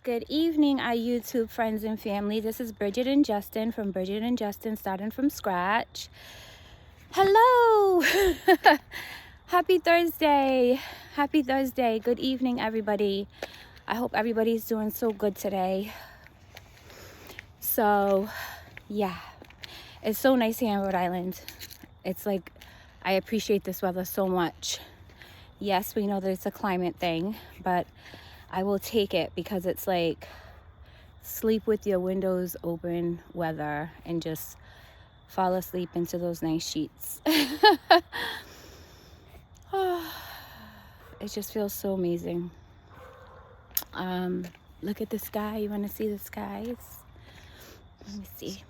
Good evening, our YouTube friends and family. This is Bridget and Justin from Bridget and Justin Starting From Scratch. Hello! Happy Thursday. Happy Thursday. Good evening, everybody. I hope everybody's doing so good today. So, yeah. It's so nice here in Rhode Island. It's like, I appreciate this weather so much. Yes, we know that it's a climate thing, but I will take it because it's like sleep with your windows open weather and just fall asleep into those nice sheets. It just feels so amazing. Look at the sky. You want to see the skies? Let me see.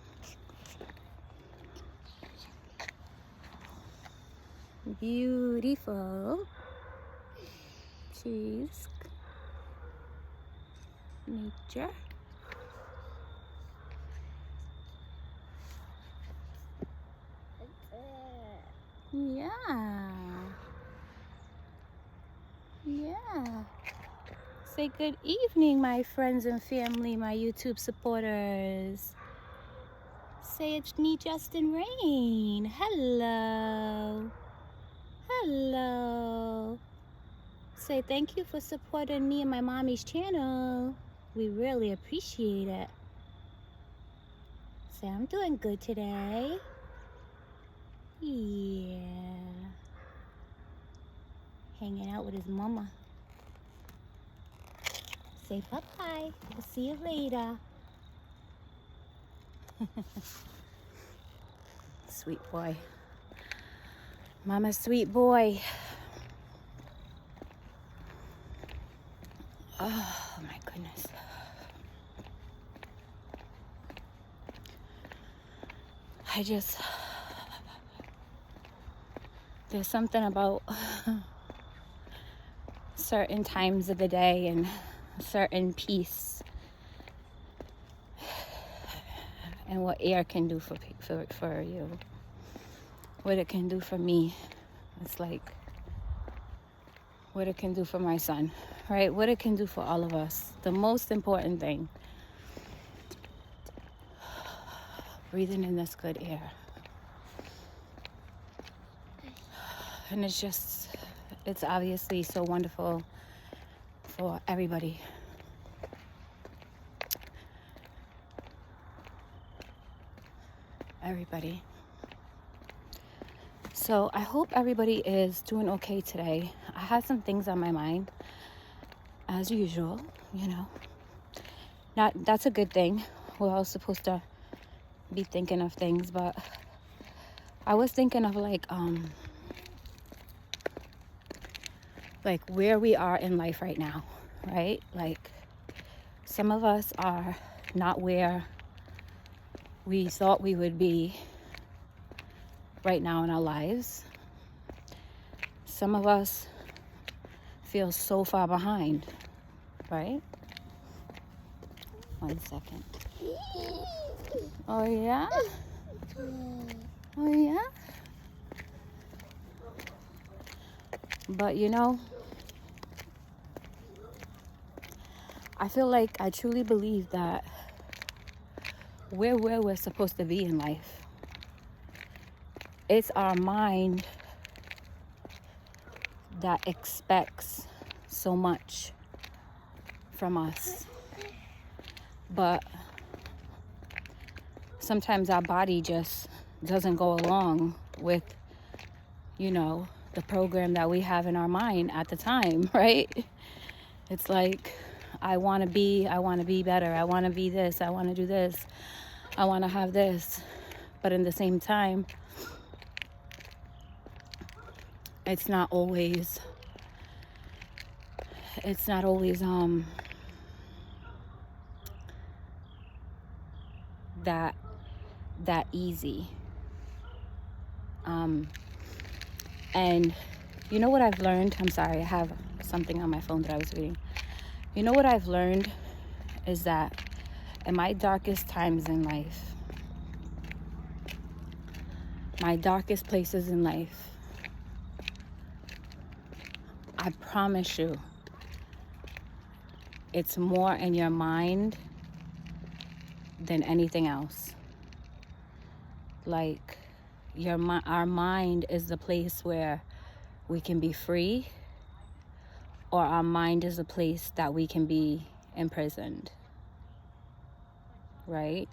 Beautiful. Cheese. Nature. Yeah. Yeah. Say good evening, my friends and family, my YouTube supporters. Say it's me, Justin Rain. Hello. Hello. Say thank you for supporting me and my mommy's channel. We really appreciate it. Say I'm doing good today. Yeah. Hanging out with his mama. Say bye-bye. We'll see you later. Sweet boy. Mama's sweet boy. Oh my goodness. There's something about certain times of the day and certain peace and what air can do for you, what it can do for me. It's like what it can do for my son, right? What it can do for all of us. The most important thing, breathing in this good air. And it's obviously so wonderful for everybody. Everybody. So I hope everybody is doing okay today. I had some things on my mind, as usual, you know. That's a good thing. We're all supposed to be thinking of things, but I was thinking of like where we are in life right now, right? Like some of us are not where we thought we would be right now in our lives. Some of us feel so far behind, right? 1 second. Oh yeah? Oh yeah? But you know, I feel like I truly believe that we're where we're supposed to be in life. It's our mind that expects so much from us. But sometimes our body just doesn't go along with, you know, the program that we have in our mind at the time, right? It's like, I want to be better. I want to be this. I want to do this. I want to have this. But in the same time, it's not always that easy. And you know what I've learned? I'm sorry, I have something on my phone that I was reading. You know what I've learned is that in my darkest times in life, my darkest places in life, I promise you, it's more in your mind than anything else. Like, our mind is the place where we can be free, or our mind is a place that we can be imprisoned, right?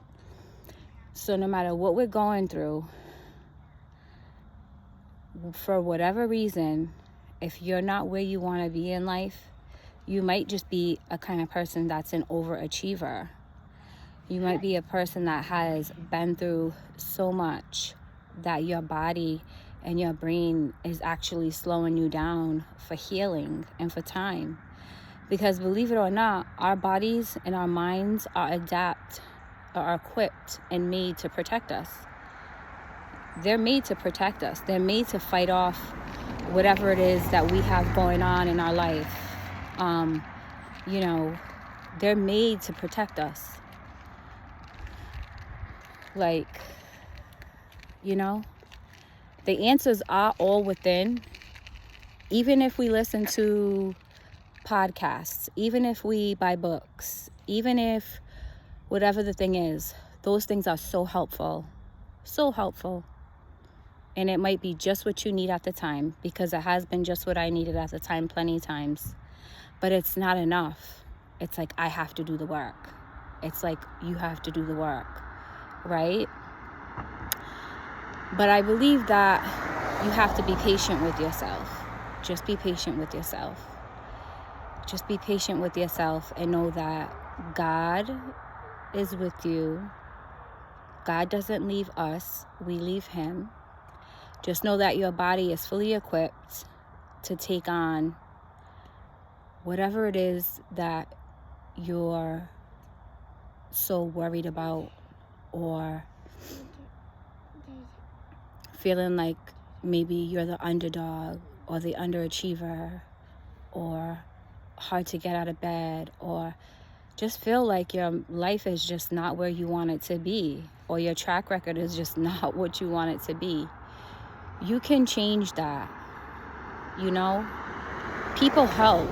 So no matter what we're going through, for whatever reason, if you're not where you want to be in life, you might just be a kind of person that's an overachiever. You might be a person that has been through so much that your body and your brain is actually slowing you down for healing and for time. Because believe it or not, our bodies and our minds are equipped and made to protect us. They're made to protect us. They're made to fight off whatever it is that we have going on in our life. They're made to protect us. The answers are all within. Even if we listen to podcasts, even if we buy books, even if whatever the thing is, those things are so helpful. So helpful. And it might be just what you need at the time, because it has been just what I needed at the time plenty of times. But it's not enough. It's like, I have to do the work. It's like, you have to do the work, right? But I believe that you have to be patient with yourself. Just be patient with yourself. Just be patient with yourself and know that God is with you. God doesn't leave us. We leave him. Just know that your body is fully equipped to take on whatever it is that you're so worried about, or feeling like maybe you're the underdog or the underachiever, or hard to get out of bed, or just feel like your life is just not where you want it to be, or your track record is just not what you want it to be. You can change that. People help.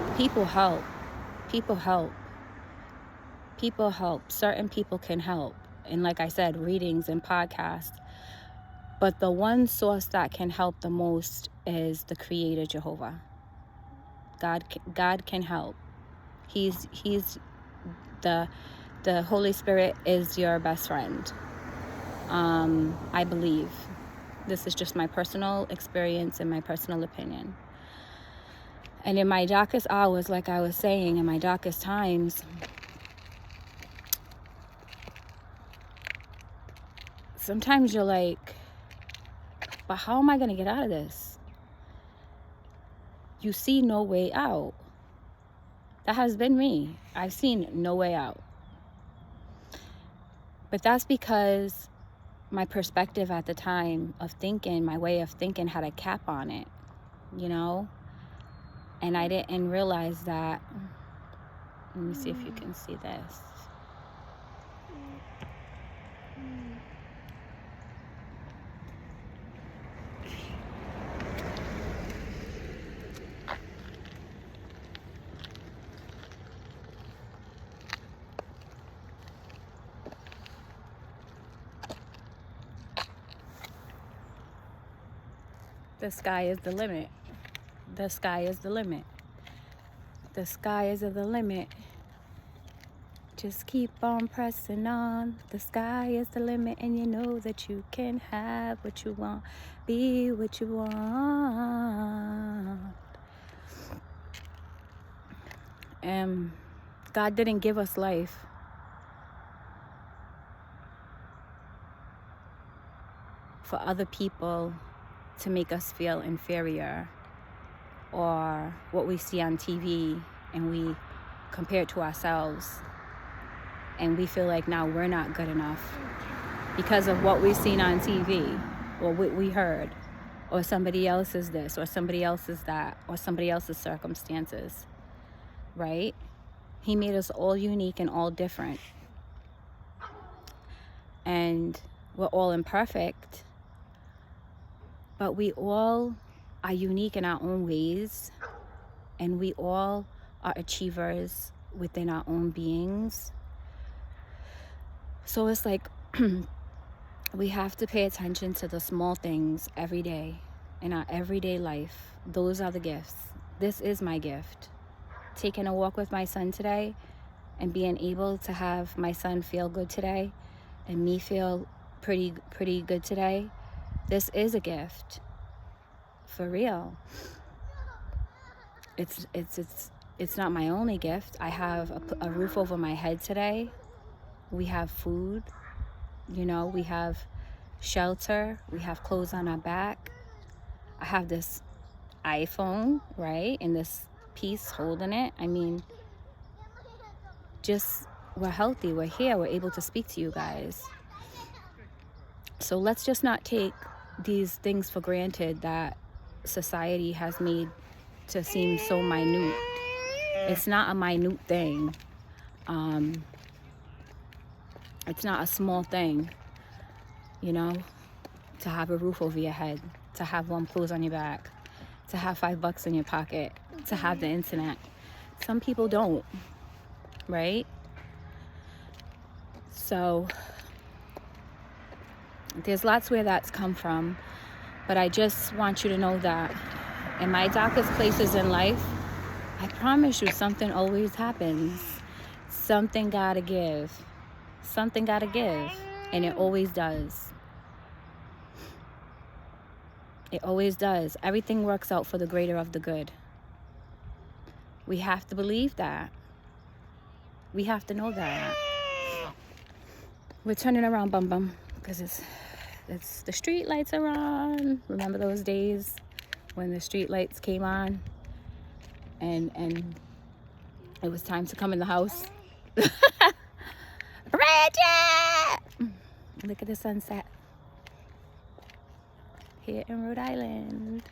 Certain people can help. And like I said, readings and podcasts. But the one source that can help the most is the Creator, Jehovah. God can help. He's the Holy Spirit is your best friend. I believe. This is just my personal experience and my personal opinion. And in my darkest hours, like I was saying, in my darkest times, sometimes you're like, but how am I going to get out of this? You see no way out. That has been me. I've seen no way out. But that's because my perspective at the time of thinking, my way of thinking had a cap on it, And I didn't realize that. Let me see if you can see this. The sky is the limit. The sky is the limit. The sky is the limit. Just keep on pressing on. The sky is the limit, and you know that you can have what you want, be what you want. And God didn't give us life for other people to make us feel inferior, or what we see on TV and we compare it to ourselves, and we feel like now we're not good enough because of what we've seen on TV, or what we heard, or somebody else is this, or somebody else is that, or somebody else's circumstances, right? He made us all unique and all different, and we're all imperfect, but we all are unique in our own ways, and we all are achievers, within our own beings. So it's like we have to pay attention to the small things every day in our everyday life. Those are the gifts. This is my gift. Taking a walk with my son today and being able to have my son feel good today and me feel pretty good today. This is a gift. For real. It's not my only gift. I have a roof over my head today. We have food. You know, we have shelter. We have clothes on our back. I have this iPhone, right? And this piece holding it. I mean, just, we're healthy. We're here. We're able to speak to you guys. So let's just not take these things for granted that society has made to seem so minute. It's not a minute thing. It's not a small thing, you know, to have a roof over your head, to have warm clothes on your back, to have $5 in your pocket, to have the internet. Some people don't, right? So there's lots where that's come from, but I just want you to know that in my darkest places in life, I promise you something always happens. Something gotta give. Something gotta give. And it always does. It always does. Everything works out for the greater of the good. We have to believe that. We have to know that. We're turning around, Bum Bum, because it's the street lights are on. Remember those days when the street lights came on and it was time to come in the house? Bridget! Look at the sunset here in Rhode Island.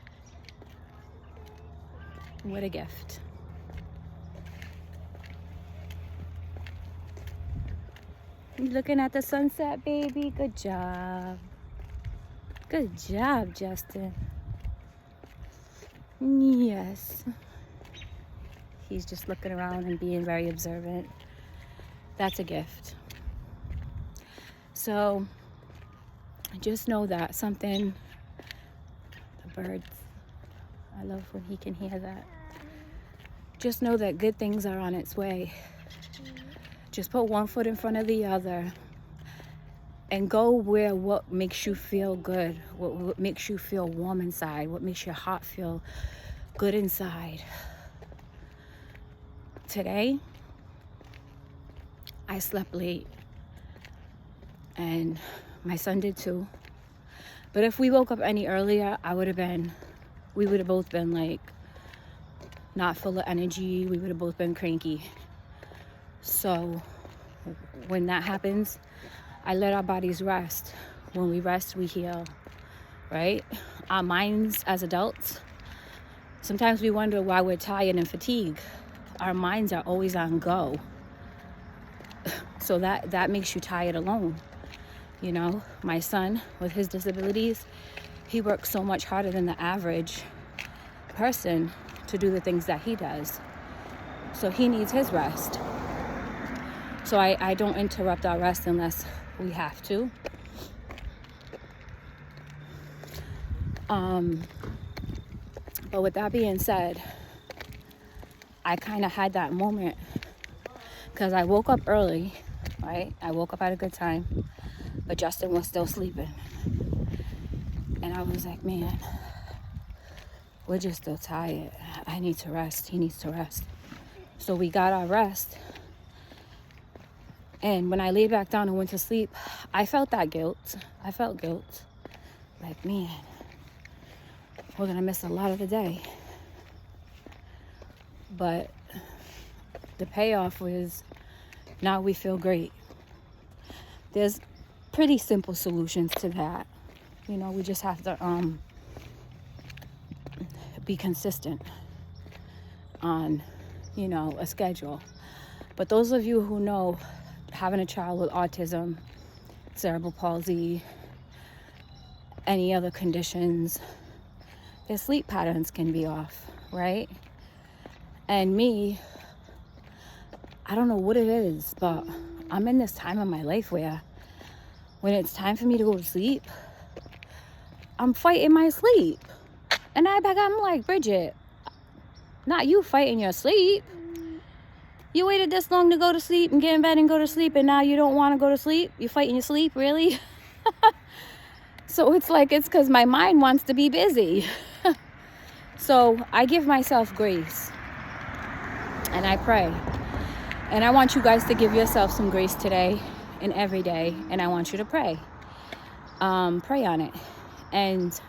What a gift. You looking at the sunset, baby? Good job. Good job, Justin. Yes. He's just looking around and being very observant. That's a gift. So just know that something, the birds, I love when he can hear that. Just know that good things are on its way. Just put one foot in front of the other and go where what makes you feel good, what makes you feel warm inside, what makes your heart feel good inside. Today, I slept late and my son did too. But if we woke up any earlier, we would have both been like not full of energy. We would have both been cranky. So when that happens, I let our bodies rest. When we rest, we heal, right? Our minds as adults, sometimes we wonder why we're tired and fatigued. Our minds are always on go. So that makes you tired alone. You know, my son with his disabilities, he works so much harder than the average person to do the things that he does. So he needs his rest. So I don't interrupt our rest unless we have to. But with that being said, I kind of had that moment because I woke up early, right? I woke up at a good time, but Justin was still sleeping. And I was like, man, we're just still tired. I need to rest. He needs to rest. So we got our rest. And when I lay back down and went to sleep, I felt that guilt. I felt guilt. Like, man, we're going to miss a lot of the day. But the payoff was now we feel great. There's pretty simple solutions to that. You know, we just have to be consistent on, you know, a schedule. But those of you who know, having a child with autism, cerebral palsy, any other conditions, their sleep patterns can be off, right? And me, I don't know what it is, but I'm in this time of my life where when it's time for me to go to sleep, I'm fighting my sleep. And I'm like, Bridget, not you fighting your sleep. You waited this long to go to sleep and get in bed and go to sleep, and now you don't want to go to sleep? You fighting your sleep, really? So it's like, it's because my mind wants to be busy. So I give myself grace and I pray. And I want you guys to give yourself some grace today and every day. And I want you to pray. Pray on it. And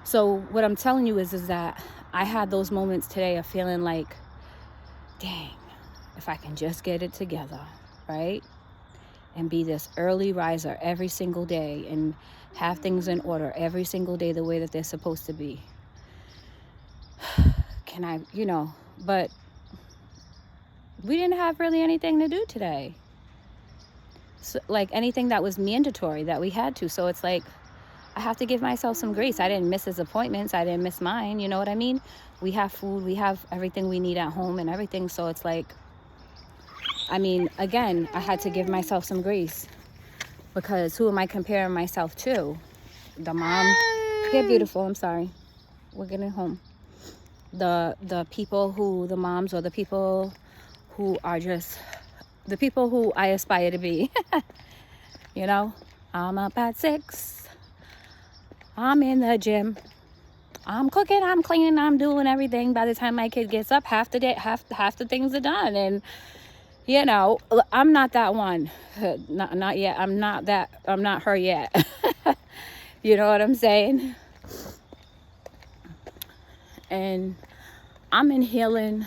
so what I'm telling you is that I had those moments today of feeling like, dang, if I can just get it together, right? And be this early riser every single day and have things in order every single day the way that they're supposed to be. Can I, but we didn't have really anything to do today. So, like anything that was mandatory that we had to. So it's like, I have to give myself some grace. I didn't miss his appointments. I didn't miss mine. You know what I mean? We have food. We have everything we need at home and everything. So it's like, again, I had to give myself some grace because who am I comparing myself to? The mom. Yeah, beautiful. I'm sorry. We're getting home. The people who, the moms or the people who are just the people who I aspire to be. I'm up at 6. I'm in the gym. I'm cooking, I'm cleaning, I'm doing everything. By the time my kid gets up, half the day, half the things are done. And I'm not that one. Not yet. I'm not her yet. You know what I'm saying? And I'm in healing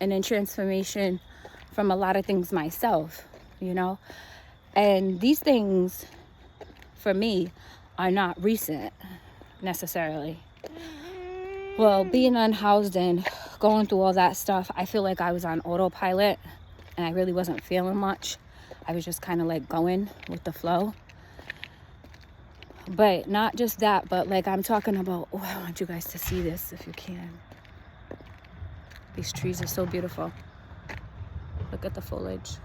and in transformation from a lot of things myself, and these things for me are not recent necessarily. Well, being unhoused and going through all that stuff, I feel like I was on autopilot and I really wasn't feeling much. I was just kind of like going with the flow. But not just that, but like I'm talking about, I want you guys to see this if you can. These trees are so beautiful. Look at the foliage.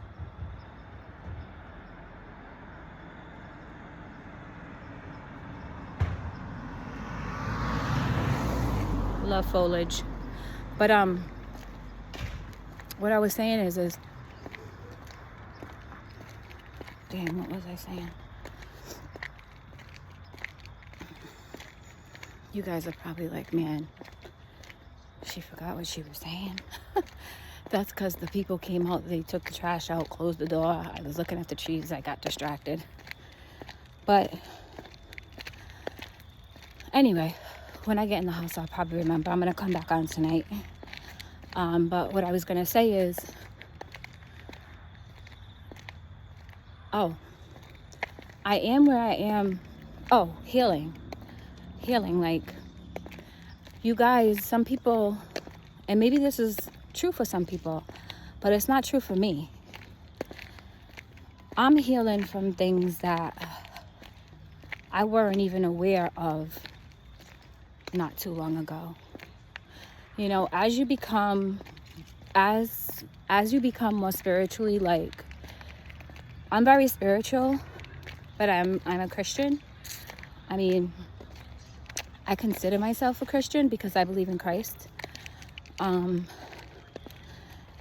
Love foliage. But what I was saying is dang, what was I saying? You guys are probably like, man, she forgot what she was saying. That's because the people came out, they took the trash out, closed the door. I was looking at the trees, I got distracted. But anyway, when I get in the house, I'll probably remember. I'm going to come back on tonight. But what I was going to say is, I am where I am. Healing. Like, you guys, some people, and maybe this is true for some people, but it's not true for me. I'm healing from things that I weren't even aware of not too long ago. As you become more spiritually, like, I'm very spiritual, but I'm a Christian. I consider myself a Christian because I believe in Christ.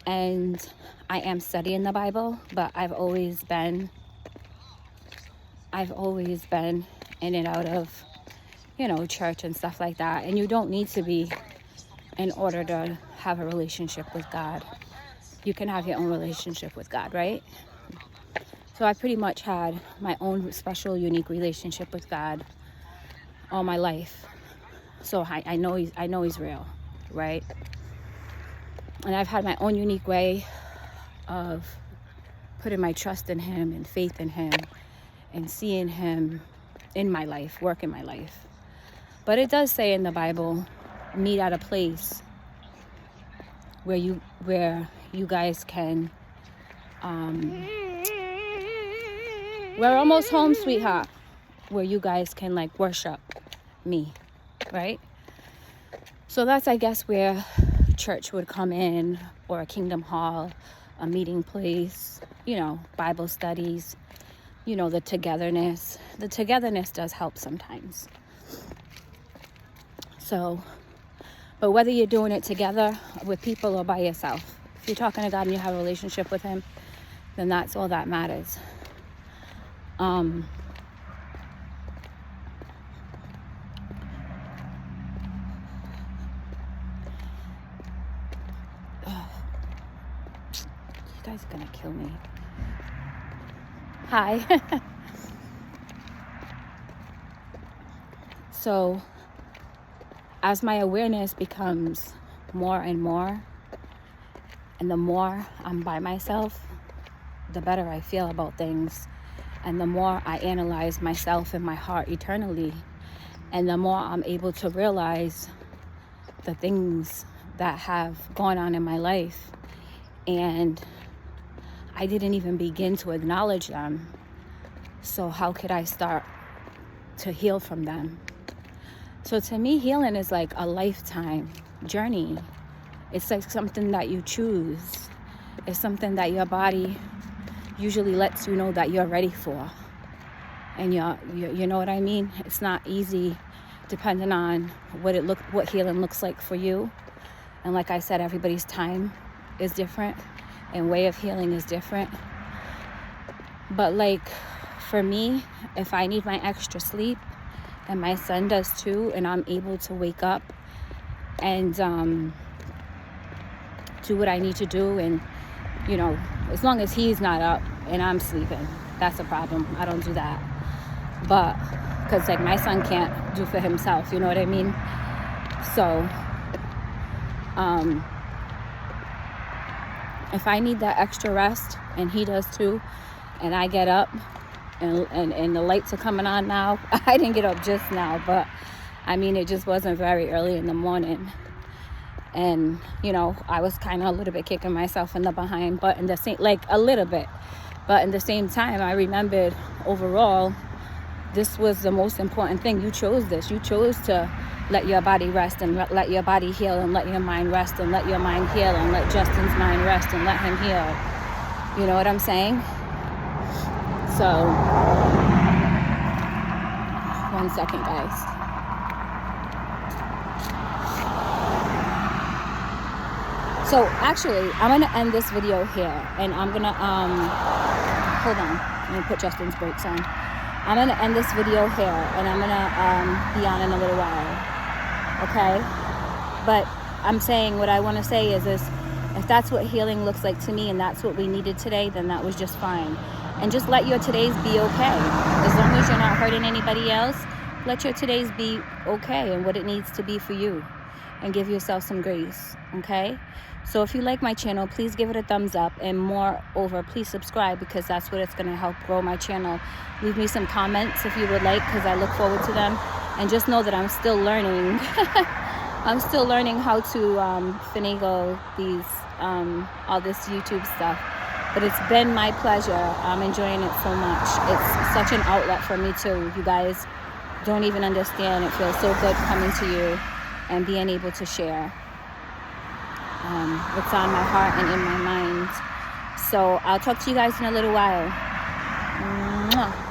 And I am studying the Bible, but I've always been in and out of, church and stuff like that. And you don't need to be in order to have a relationship with God. You can have your own relationship with God, right? So I pretty much had my own special, unique relationship with God all my life. So I know he's real, right? And I've had my own unique way of putting my trust in him and faith in him and seeing him in my life, work in my life. But it does say in the Bible, meet at a place where you guys can, we're almost home, sweetheart, where you guys can like worship me, right? So that's, I guess, where church would come in, or a Kingdom Hall, a meeting place, you know, Bible studies, you know, the togetherness. The togetherness does help sometimes. So, but whether you're doing it together with people or by yourself, if you're talking to God and you have a relationship with him, then that's all that matters. You guys are gonna kill me. Hi. So as my awareness becomes more and more, and the more I'm by myself, the better I feel about things, and the more I analyze myself and my heart eternally, and the more I'm able to realize the things that have gone on in my life, and I didn't even begin to acknowledge them. So how could I start to heal from them? So to me, healing is like a lifetime journey. It's like something that you choose. It's something that your body usually lets you know that you're ready for. And you know what I mean? It's not easy depending on what healing looks like for you. And like I said, everybody's time is different and way of healing is different. But like for me, if I need my extra sleep, and my son does too, and I'm able to wake up and do what I need to do, and you know, as long as he's not up and I'm sleeping, that's a problem. I don't do that. But because like my son can't do for himself, you know what I mean? So if I need that extra rest and he does too, and I get up and the lights are coming on now. I didn't get up just now, but I mean, it just wasn't very early in the morning. And, you know, I was kind of a little bit kicking myself in the behind, but in the same, like a little bit. But in the same time, I remembered overall, this was the most important thing. You chose this. You chose to let your body rest and let your body heal and let your mind rest and let your mind heal and let Justin's mind rest and let him heal. You know what I'm saying? So, 1 second, guys. So actually, I'm gonna end this video here, and I'm gonna hold on. Let me put Justin's brakes on. I'm gonna end this video here, and I'm gonna be on in a little while. Okay? But I'm saying what I want to say is this: if that's what healing looks like to me, and that's what we needed today, then that was just fine. And just let your todays be okay. As long as you're not hurting anybody else, let your todays be okay and what it needs to be for you. And give yourself some grace, okay? So if you like my channel, please give it a thumbs up. And moreover, please subscribe, because that's what it's going to help grow my channel. Leave me some comments if you would like, because I look forward to them. And just know that I'm still learning. I'm still learning how to finagle these, all this YouTube stuff. But it's been my pleasure. I'm enjoying it so much. It's such an outlet for me too. You guys don't even understand. It feels so good coming to you and being able to share what's on my heart and in my mind. So I'll talk to you guys in a little while. Mwah.